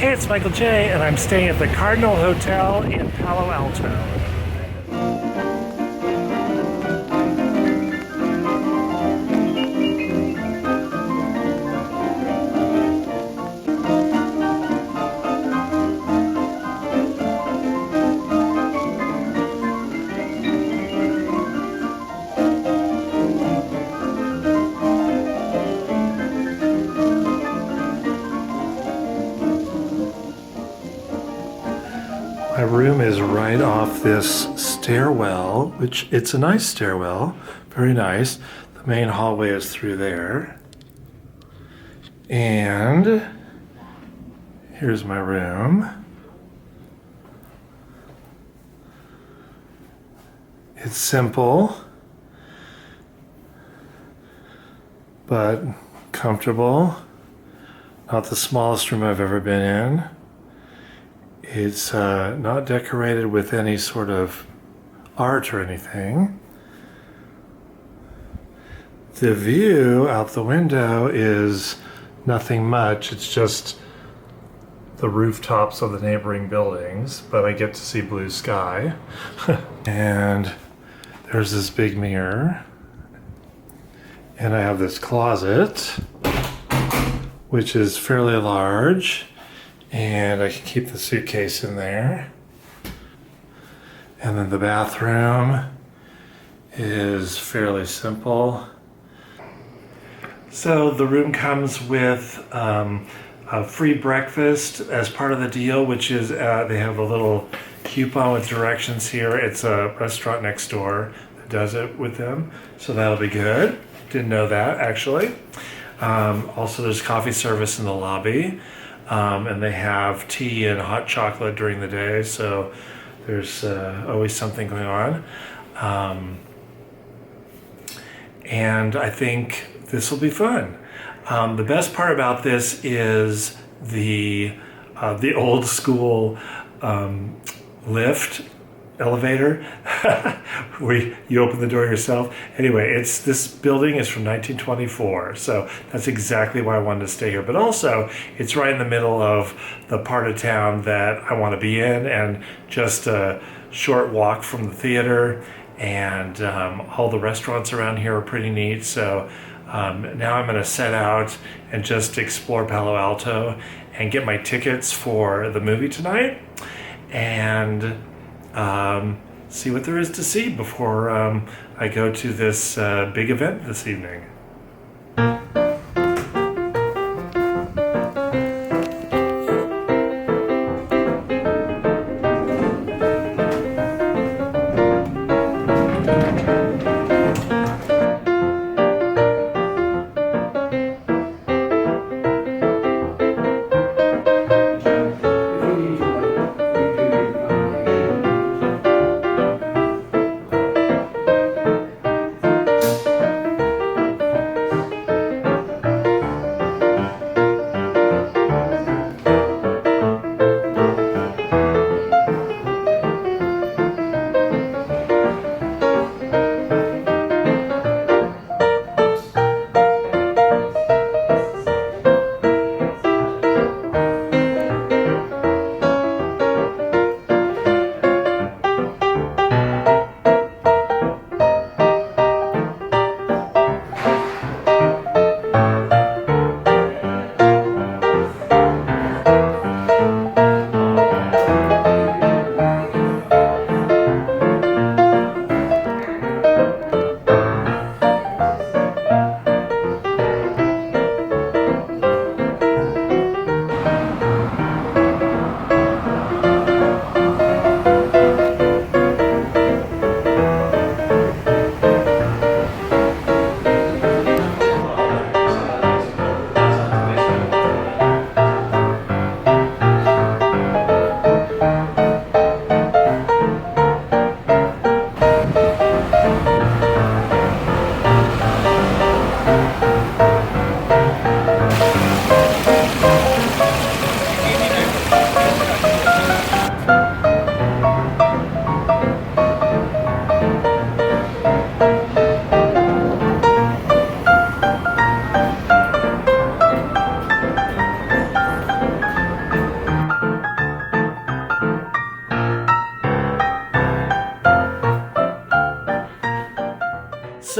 Hey, it's Michael J, and I'm staying at the Cardinal Hotel in Palo Alto. My room is right off this stairwell, which it's a nice stairwell, very nice. The main hallway is through there. And here's my room. It's simple, but comfortable. Not the smallest room I've ever been in. It's not decorated with any sort of art or anything. The view out the window is nothing much. It's just the rooftops of the neighboring buildings, but I get to see blue sky. And there's this big mirror. And I have this closet, which is fairly large. And I can keep the suitcase in there. And then the bathroom is fairly simple. So the room comes with a free breakfast as part of the deal, which is they have a little coupon with directions here. It's a restaurant next door that does it with them. So that'll be good. Didn't know that, actually. Also, there's coffee service in the lobby. And they have tea and hot chocolate during the day, so there's always something going on. And I think this will be fun. The best part about this is the old school lift elevator where you open the door yourself. Anyway, this building is from 1924, so that's exactly why I wanted to stay here. But also, it's right in the middle of the part of town that I want to be in, and just a short walk from the theater, and all the restaurants around here are pretty neat. So now I'm going to set out and just explore Palo Alto and get my tickets for the movie tonight, and see what there is to see before I go to this big event this evening.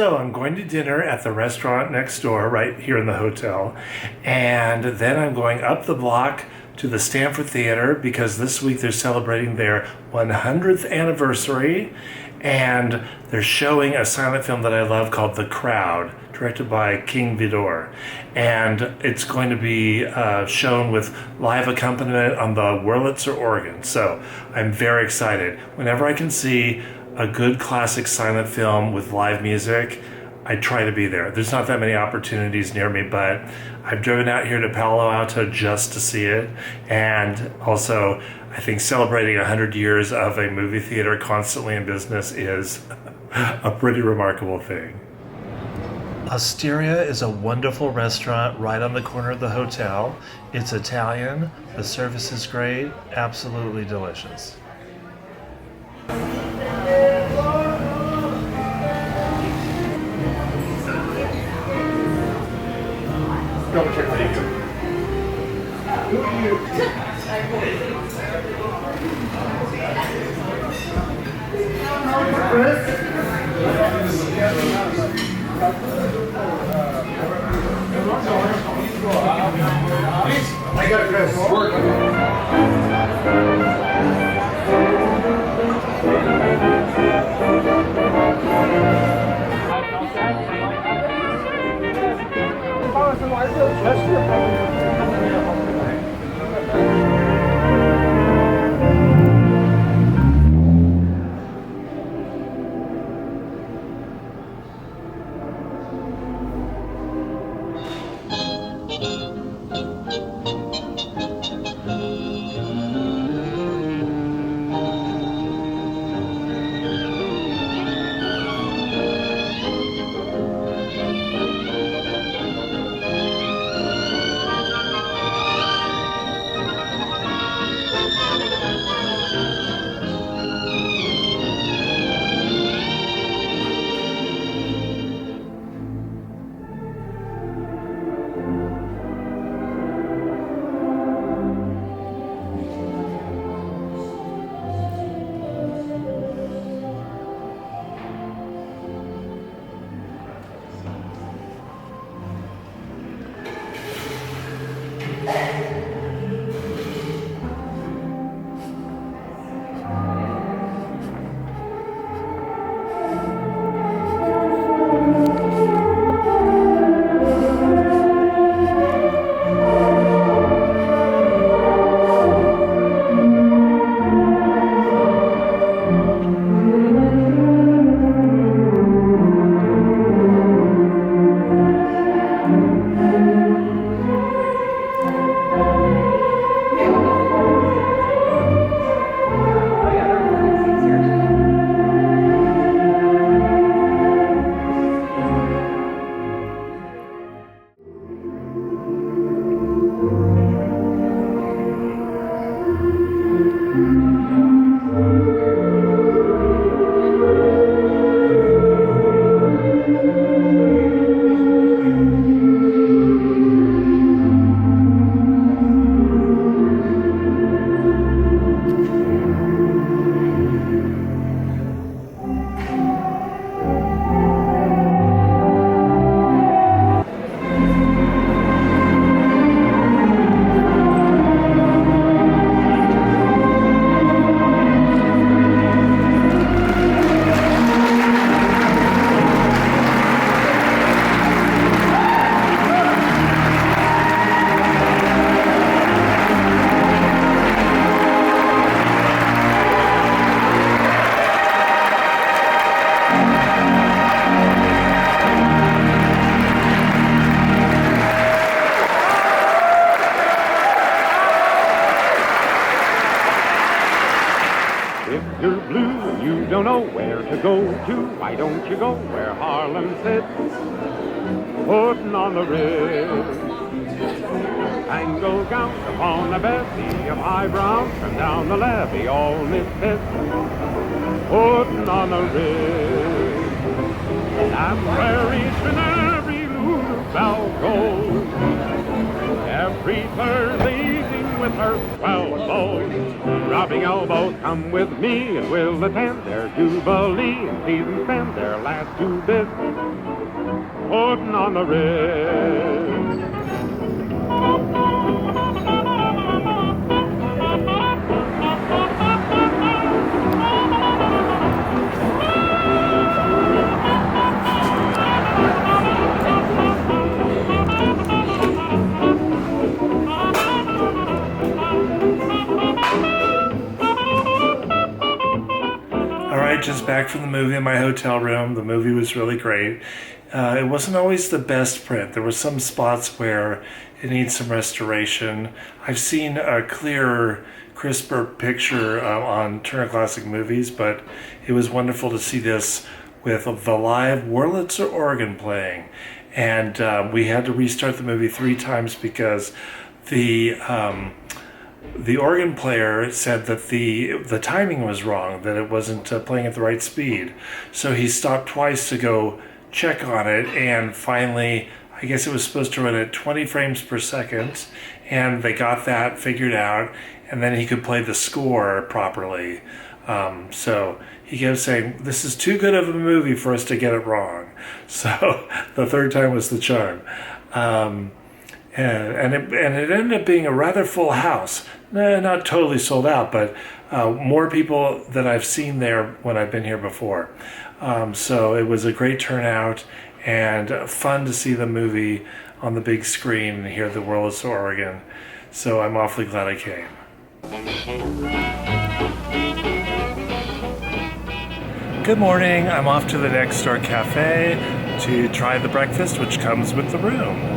So I'm going to dinner at the restaurant next door, right here in the hotel. And then I'm going up the block to the Stanford Theater because this week they're celebrating their 100th anniversary. And they're showing a silent film that I love called The Crowd, directed by King Vidor. And it's going to be shown with live accompaniment on the Wurlitzer organ. So I'm very excited. Whenever I can see a good classic silent film with live music, I try to be there. There's not that many opportunities near me, but I've driven out here to Palo Alto just to see it. And also, I think celebrating 100 years of a movie theater constantly in business is a pretty remarkable thing. Osteria is a wonderful restaurant right on the corner of the hotel. It's Italian, the service is great, absolutely delicious. Double check my ego. I got Chris. If you're blue and you don't know where to go to, why don't you go where Harlem sits, putting on the Ritz. Tango gowns upon a bevy of high brown, from down the levee all misfits, putting on the Ritz. And where each and every Lulu bell goes, every Thursday evening with her 12 bows. Rubbing elbows, come with me, and we'll attend their jubilee and see them spend their last 2 bits putting on the wrist. Just back from the movie in my hotel room. The movie was really great. It wasn't always the best print. There were some spots where it needs some restoration. I've seen a clearer, crisper picture on Turner Classic Movies, but it was wonderful to see this with the live Wurlitzer Organ playing. And we had to restart the movie 3 times because the organ player said that the timing was wrong, that it wasn't playing at the right speed. So he stopped twice to go check on it, and finally, I guess it was supposed to run at 20 frames per second, and they got that figured out, and then he could play the score properly. So he kept saying, this is too good of a movie for us to get it wrong. So the 3rd time was the charm. And it ended up being a rather full house. Not totally sold out, but more people than I've seen there when I've been here before. So it was a great turnout and fun to see the movie on the big screen and hear the Wurlitzer Organ. So I'm awfully glad I came. Good morning. I'm off to the next door cafe to try the breakfast, which comes with the room.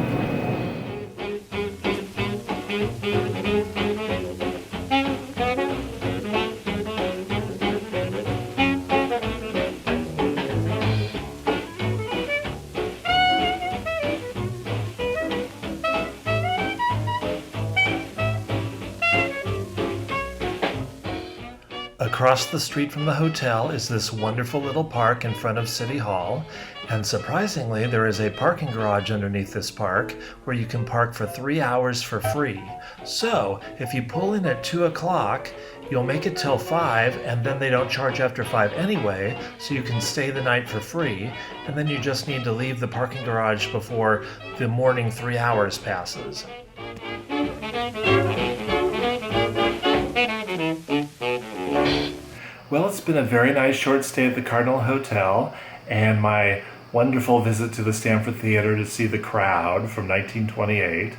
Across the street from the hotel is this wonderful little park in front of City Hall, and surprisingly there is a parking garage underneath this park where you can park for 3 hours for free. So if you pull in at 2 o'clock, you'll make it till 5, and then they don't charge after 5 anyway, so you can stay the night for free, and then you just need to leave the parking garage before the morning 3 hours passes. Well, it's been a very nice short stay at the Cardinal Hotel and my wonderful visit to the Stanford Theater to see The Crowd from 1928.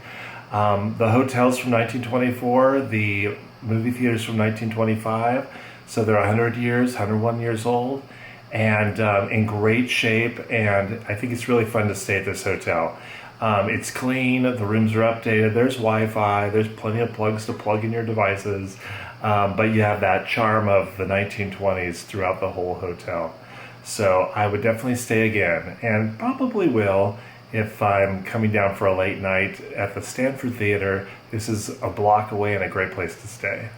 The hotel's from 1924, the movie theater's from 1925, so they're 100 years, 101 years old, and in great shape, and I think it's really fun to stay at this hotel. It's clean, the rooms are updated, there's Wi-Fi, there's plenty of plugs to plug in your devices, but you have that charm of the 1920s throughout the whole hotel. So I would definitely stay again, and probably will if I'm coming down for a late night at the Stanford Theater. This is a block away and a great place to stay.